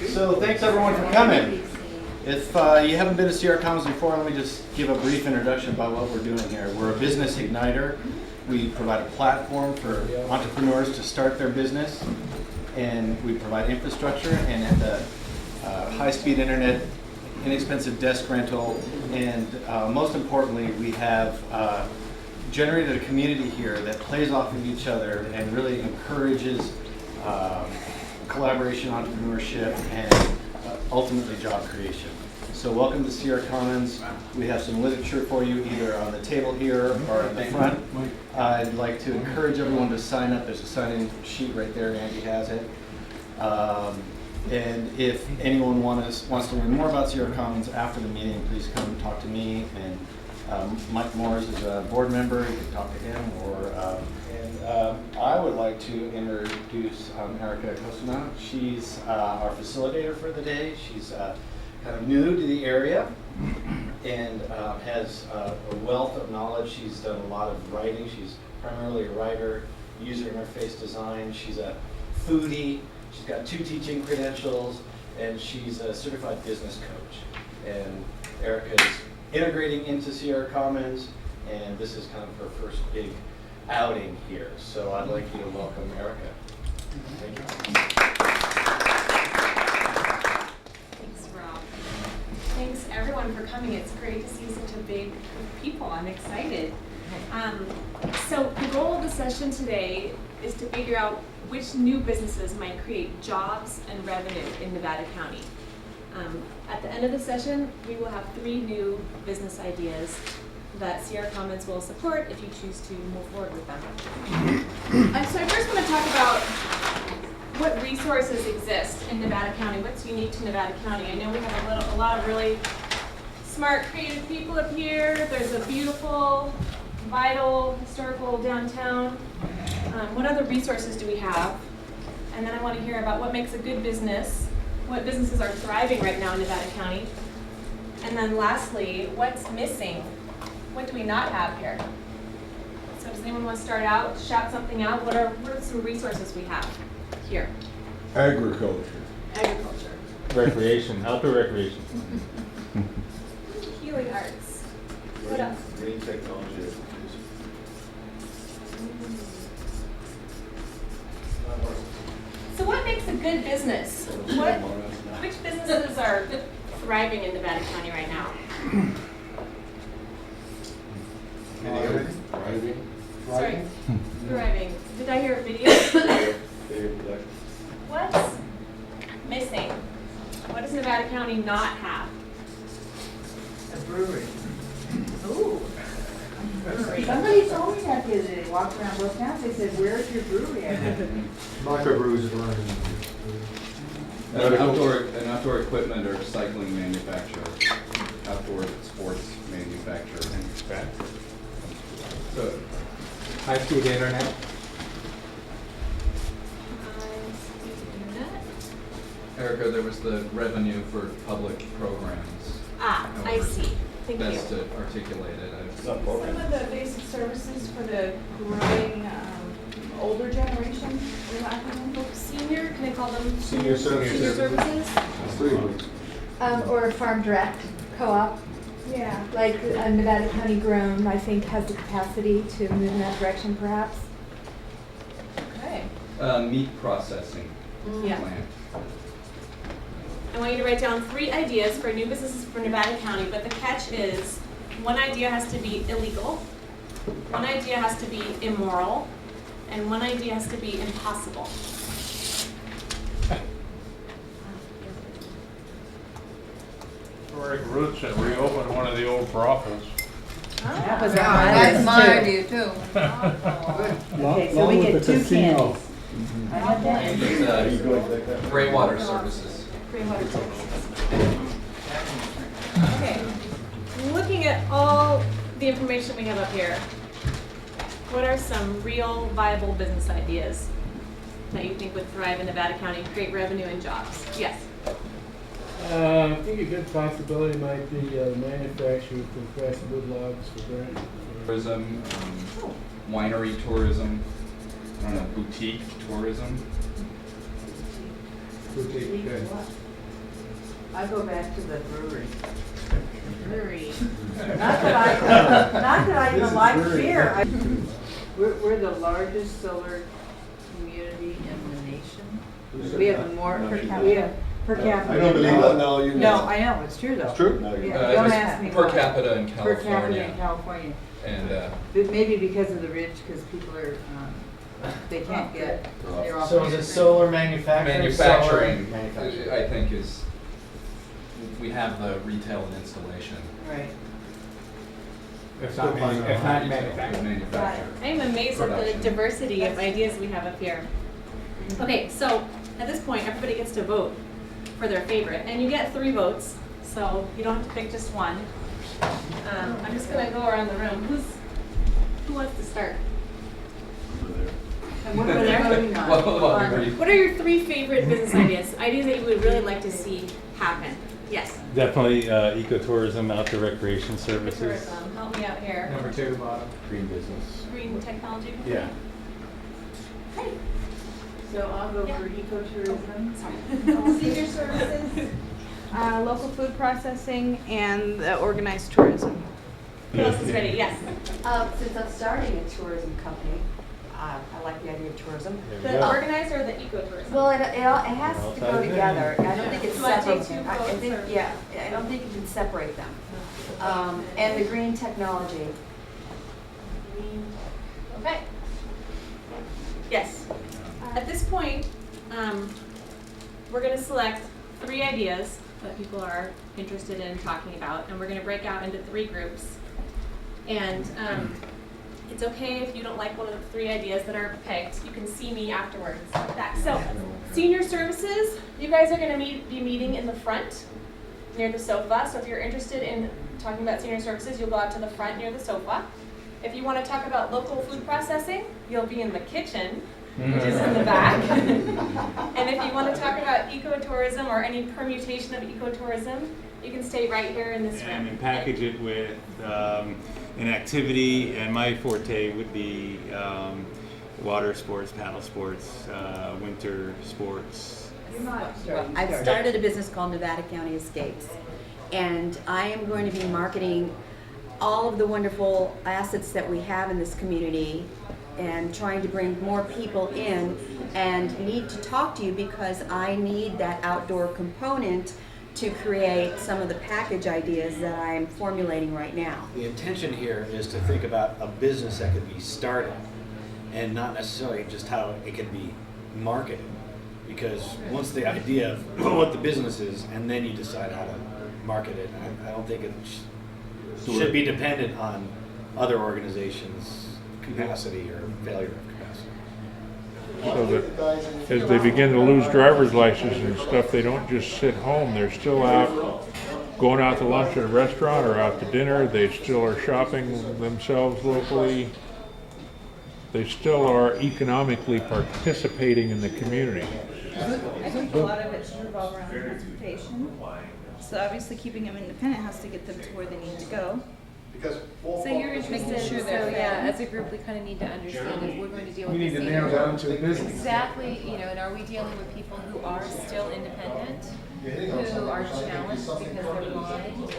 So thanks everyone for coming. If you haven't been to Sierra Commons before, let me just give a brief introduction about what we're doing here. We're a business igniter. We provide a platform for entrepreneurs to start their business, and we provide infrastructure and at the high-speed internet, inexpensive desk rental, and most importantly, we have generated a community here that plays off of each other and really encourages collaboration, entrepreneurship, and ultimately job creation. So welcome to Sierra Commons. We have some literature for you either on the table here or at the front. I'd like to encourage everyone to sign up. There's a sign-in sheet right there, Andy has it. And if anyone wants to learn more about Sierra Commons after the meeting, please come and talk to me. And Mike Moores is a board member. You can talk to him. I would like to introduce Erica Costana. She's our facilitator for the day. She's kind of new to the area and has a wealth of knowledge. She's done a lot of writing. She's primarily a writer, user interface design. She's a foodie. She's got 2 teaching credentials, and she's a certified business coach. And Erica is integrating into Sierra Commons, and this is kind of her first big outing here. So I'd like you to welcome Erica. Thank you. Thanks, Rob. Thanks everyone for coming. It's great to see such a big group of people. I'm excited. So the goal of the session today is to figure out which new businesses might create jobs and revenue in Nevada County. At the end of the session, we will have 3 new business ideas that Sierra Commons will support if you choose to move forward with them. So I first want to talk about what resources exist in Nevada County, what's unique to Nevada County. I know we have a lot of really smart, creative people up here. There's a beautiful, vital, historical downtown. What other resources do we have? And then I want to hear about what makes a good business, what businesses are thriving right now in Nevada County. And then lastly, what's missing? What do we not have here? So does anyone want to start out, shout something out? What are some resources we have here? Agriculture. Agriculture. Recreation, outdoor recreation. Healing arts. What else? Green technology. So what makes a good business? Which businesses are thriving in Nevada County right now? Sorry, thriving. Did I hear a video? What's missing? What does Nevada County not have? A brewery. Ooh. Brewery. Somebody told me that the other day, walked around both towns, they said, where's your brewery at? Microbrews are An outdoor equipment or cycling manufacturer, outdoor sports manufacturer. So, high-speed internet. Internet. Erica, there was the revenue for public programs. Ah, I see. Thank you. Best to articulate it. Some of the basic services for the growing older generation, we're lacking in. Senior, can I call them? Senior services. Services? Or Farm Direct Co-op, Yeah. like Nevada County Grown, I think has the capacity to move in that direction perhaps. Okay. Meat processing Yeah. plant. I want you to write down 3 ideas for new businesses for Nevada County, but the catch is one idea has to be illegal, one idea has to be immoral, and one idea has to be impossible. Historic roots and reopen one of the old brothels. That was That's my idea too. Okay, so we get 2 candies. I have that. It's gray water services. Greenwater services. Okay. Looking at all the information we have up here, what are some real viable business ideas that you think would thrive in Nevada County, create revenue and jobs? Yes. I think a good possibility might be manufacture for fresh wood logs for burning. Tourism, winery tourism, I don't know, boutique tourism. Boutique, good. I go back to the brewery. Brewery. Not that I even like beer. We're the largest solar community in the nation. We have more per capita. Per capita. I don't believe that, no, you No, I know, it's true though. It's true? Yeah, don't ask me Per why. capita in Per capita in California. California. And, But maybe because of the rich, because people are, they can't get, they're off. So is it solar manufacturing? manufacturing, Solar manufacturing. I think is, we have the retail and installation. Right. If not manufacturing. Manufacturer. I am amazed at the Production. diversity of ideas we have up here. Okay, so at this point, everybody gets to vote for their favorite, and you get 3 votes, so you don't have to pick just one. I'm just gonna go around the room. Who wants to start? And what are they voting on? What are your 3 favorite business ideas? Ideas that you would really like to see happen? Yes. Definitely ecotourism, outdoor recreation services. Tourism, help me out here. Number 2, bottom. Green business. Green technology. Yeah. Hey. So I'll go Yeah. for ecotourism. Sorry. Senior services, local food processing, and organized tourism. Who else is ready? Yes. Since I'm starting a tourism company, I like the idea of tourism. The organized or the ecotourism? Well, it has to go together. I don't think it's You wanna take separate. 2 I votes, think, or- yeah, I don't think you can separate them. And the green technology. Okay. Yes. At this point, we're going to select 3 ideas that people are interested in talking about, and we're going to break out into 3 groups. And it's okay if you don't like one of the 3 ideas that are picked. You can see me afterwards. So, senior services, you guys are going to be meeting in the front near the sofa. So if you're interested in talking about senior services, you'll go out to the front near the sofa. If you want to talk about local food processing, you'll be in the kitchen, which is in the back. And if you want to talk about ecotourism or any permutation of ecotourism, you can stay right here in this room. And package it with an activity, and my forte would be water sports, paddle sports, winter sports. I've started a business called Nevada County Escapes, and I am going to be marketing all of the wonderful assets that we have in this community and trying to bring more people in, and need to talk to you because I need that outdoor component to create some of the package ideas that I'm formulating right now. The intention here is to think about a business that could be started and not necessarily just how it can be marketed. Because once the idea of what the business is, and then you decide how to market it, I don't think it should be dependent on other organizations' capacity or failure of capacity. So that as they begin to lose driver's licenses and stuff, they don't just sit home. They're still out, going out to lunch at a restaurant or out to dinner. They still are shopping themselves locally. They still are economically participating in the community. I think a lot of it should revolve around transportation. So obviously keeping them independent has to get them to where they need to go. So you're interested, sure so they're yeah, fed. as a group, we kind of need to understand that we're going to deal with We need the to same. narrow down to a business. Exactly, you know, and are we dealing with people who are still independent, who are challenged because they're blind,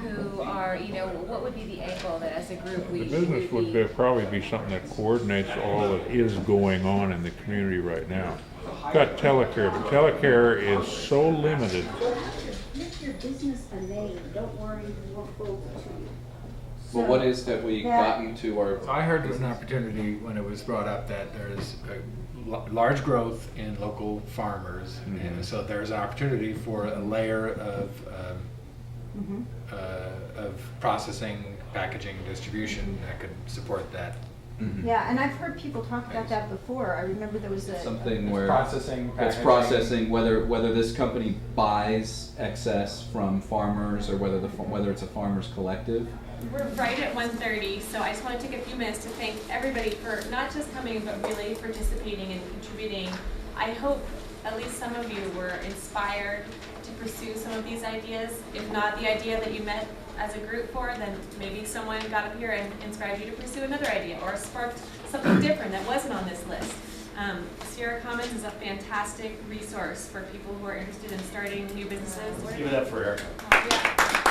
who are, you know, what would be the angle that as a group we The business would be, probably be something that coordinates all that is going on in the community right now. Got telecare, but telecare is so limited. Make your business a name, don't worry, we won't go to you. Well, what is that we gotten to our, So I heard there's an opportunity when it was brought up that there's a large growth in local farmers, and so there's an opportunity for a layer of processing, packaging, distribution that could support that. Yeah, and I've heard people talk about that before. I remember there was a. something where Processing, it's packaging. processing, whether this company buys excess from farmers or whether it's a farmers collective? We're right at 1:30, so I just want to take a few minutes to thank everybody for not just coming, but really participating and contributing. I hope at least some of you were inspired to pursue some of these ideas. If not the idea that you met as a group for, then maybe someone got up here and inspired you to pursue another idea or sparked something different that wasn't on this list. Sierra Commons is a fantastic resource for people who are interested in starting new businesses. Give it up for Erica. Yeah.